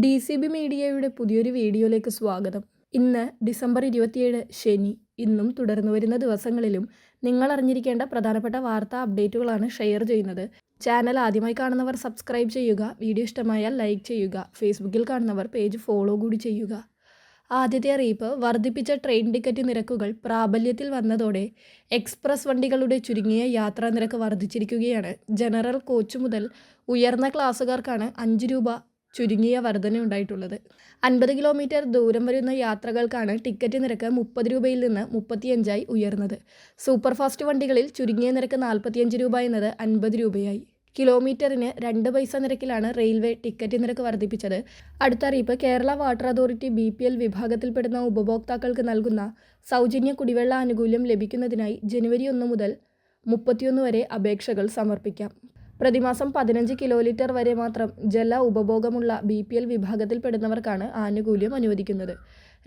DCB മീഡിയയുടെ പുതിയൊരു വീഡിയോയിലേക്ക് സ്വാഗതം. ഇന്ന് ഡിസംബർ 27 ശനി. ഇന്നും തുടർന്നു വരുന്ന ദിവസങ്ങളിലും നിങ്ങൾ അറിഞ്ഞിരിക്കേണ്ട പ്രധാനപ്പെട്ട വാർത്താ അപ്ഡേറ്റുകളാണ് ഷെയർ ചെയ്യുന്നത്. ചാനൽ ആദ്യമായി കാണുന്നവർ സബ്സ്ക്രൈബ് ചെയ്യുക. വീഡിയോ ഇഷ്ടമായാൽ ലൈക്ക് ചെയ്യുക. ഫേസ്ബുക്കിൽ കാണുന്നവർ പേജ് ഫോളോ കൂടി ചെയ്യുക. ആദ്യത്തെ അറിയിപ്പ്, വർദ്ധിപ്പിച്ച ട്രെയിൻ ടിക്കറ്റ് നിരക്കുകൾ പ്രാബല്യത്തിൽ വന്നതോടെ എക്സ്പ്രസ് വണ്ടികളുടെ ചുരുങ്ങിയ യാത്രാ നിരക്ക് വർദ്ധിച്ചിരിക്കുകയാണ്. ജനറൽ കോച്ച് മുതൽ ഉയർന്ന ക്ലാസ്സുകാർക്കാണ് 5 രൂപ ചുരുങ്ങിയ വർധനയുണ്ടായിട്ടുള്ളത്. 50 കിലോമീറ്റർ ദൂരം വരുന്ന യാത്രകൾക്കാണ് ടിക്കറ്റ് നിരക്ക് 30 രൂപയിൽ നിന്ന് 35 ഉയർന്നത്. സൂപ്പർഫാസ്റ്റ് വണ്ടികളിൽ ചുരുങ്ങിയ നിരക്ക് 45 രൂപ എന്നത് 50 രൂപയായി. കിലോമീറ്ററിന് 2 പൈസ നിരക്കിലാണ് റെയിൽവേ ടിക്കറ്റ് നിരക്ക് വർദ്ധിപ്പിച്ചത്. അടുത്ത അറിയിപ്പ്, കേരള വാട്ടർ അതോറിറ്റി BPL വിഭാഗത്തിൽപ്പെടുന്ന ഉപഭോക്താക്കൾക്ക് നൽകുന്ന സൗജന്യ കുടിവെള്ള ആനുകൂല്യം ലഭിക്കുന്നതിനായി ജനുവരി 1 മുതൽ 31 വരെ അപേക്ഷകൾ സമർപ്പിക്കാം. പ്രതിമാസം 15 കിലോലിറ്റർ വരെ മാത്രം ജല ഉപഭോഗമുള്ള BPL വിഭാഗത്തിൽപ്പെടുന്നവർക്കാണ് ആനുകൂല്യം അനുവദിക്കുന്നത്.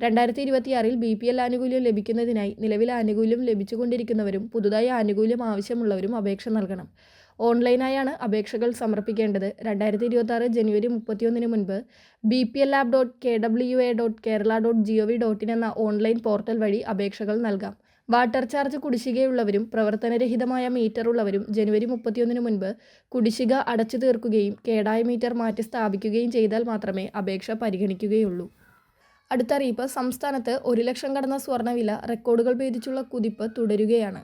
2026 BPL ആനുകൂല്യം ലഭിക്കുന്നതിനായി നിലവിൽ ആനുകൂല്യം ലഭിച്ചുകൊണ്ടിരിക്കുന്നവരും പുതുതായി ആനുകൂല്യം ആവശ്യമുള്ളവരും അപേക്ഷ നൽകണം. ഓൺലൈനായാണ് അപേക്ഷകൾ സമർപ്പിക്കേണ്ടത്. 2026 ജനുവരി 31 മുൻപ് bpl.app.kwa.kerala.gov.in എന്ന ഓൺലൈൻ പോർട്ടൽ വഴി അപേക്ഷകൾ നൽകാം. വാട്ടർ ചാർജ് കുടിശ്ശികയുള്ളവരും പ്രവർത്തനരഹിതമായ മീറ്റർ ഉള്ളവരും ജനുവരി 31 മുൻപ് കുടിശ്ശിക അടച്ചു തീർക്കുകയും കേടായ മീറ്റർ മാറ്റി സ്ഥാപിക്കുകയും ചെയ്താൽ മാത്രമേ അപേക്ഷ പരിഗണിക്കുകയുള്ളൂ. അടുത്ത അറിയിപ്പ്, സംസ്ഥാനത്ത് 1 ലക്ഷം കടന്ന സ്വർണ്ണവില റെക്കോർഡുകൾ ഭേദിച്ചുള്ള കുതിപ്പ് തുടരുകയാണ്.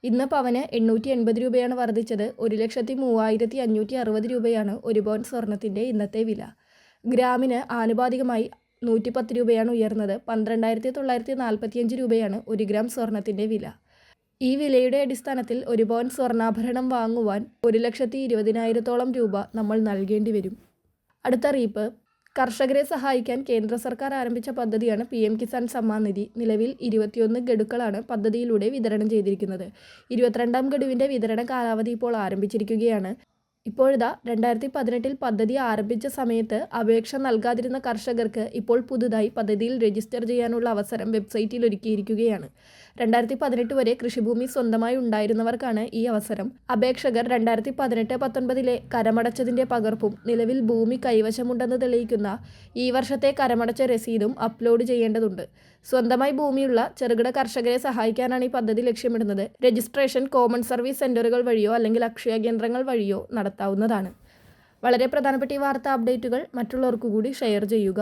ഇന്ന് പവന് 880 രൂപയാണ് വർദ്ധിച്ചത്. 1,03,560 രൂപയാണ് 1 പവൻ സ്വർണത്തിൻ്റെ ഇന്നത്തെ വില. ഗ്രാമിന് ആനുപാതികമായി 110 രൂപയാണ് ഉയർന്നത്. 12,945 രൂപയാണ് 1 ഗ്രാം സ്വർണത്തിൻ്റെ വില. ഈ വിലയുടെ അടിസ്ഥാനത്തിൽ 1 പവൻ സ്വർണ്ണാഭരണം വാങ്ങുവാൻ 1,20,000 രൂപ നമ്മൾ നൽകേണ്ടി വരും. അടുത്ത അറിയിപ്പ്, കർഷകരെ സഹായിക്കാൻ കേന്ദ്ര സർക്കാർ ആരംഭിച്ച പദ്ധതിയാണ് PM കിസാൻ സമ്മാൻ നിധി. നിലവിൽ 21 ഗഡുക്കളാണ് പദ്ധതിയിലൂടെ വിതരണം ചെയ്തിരിക്കുന്നത്. 22ാം ഗഡുവിൻ്റെ വിതരണ കാലാവധി ഇപ്പോൾ ആരംഭിച്ചിരിക്കുകയാണ്. ഇപ്പോഴിതാ 2018 പദ്ധതി ആരംഭിച്ച സമയത്ത് അപേക്ഷ നൽകാതിരുന്ന കർഷകർക്ക് ഇപ്പോൾ പുതുതായി പദ്ധതിയിൽ രജിസ്റ്റർ ചെയ്യാനുള്ള അവസരം വെബ്സൈറ്റിൽ ഒരുക്കിയിരിക്കുകയാണ്. 2018 വരെ കൃഷിഭൂമി സ്വന്തമായി ഉണ്ടായിരുന്നവർക്കാണ് ഈ അവസരം. അപേക്ഷകർ 2018-19 കരമടച്ചതിൻ്റെ പകർപ്പും നിലവിൽ ഭൂമി കൈവശമുണ്ടെന്ന് തെളിയിക്കുന്ന ഈ വർഷത്തെ കരമടച്ച രസീതും അപ്ലോഡ് ചെയ്യേണ്ടതുണ്ട്. സ്വന്തമായി ഭൂമിയുള്ള ചെറുകിട കർഷകരെ സഹായിക്കാനാണ് ഈ പദ്ധതി ലക്ഷ്യമിടുന്നത്. രജിസ്ട്രേഷൻ കോമൺ സർവീസ് സെൻ്ററുകൾ വഴിയോ അല്ലെങ്കിൽ അക്ഷയ കേന്ദ്രങ്ങൾ വഴിയോ നടത്താവുന്നതാണ്. വളരെ പ്രധാനപ്പെട്ട ഈ വാർത്താ അപ്ഡേറ്റുകൾ മറ്റുള്ളവർക്കു കൂടി ഷെയർ ചെയ്യുക.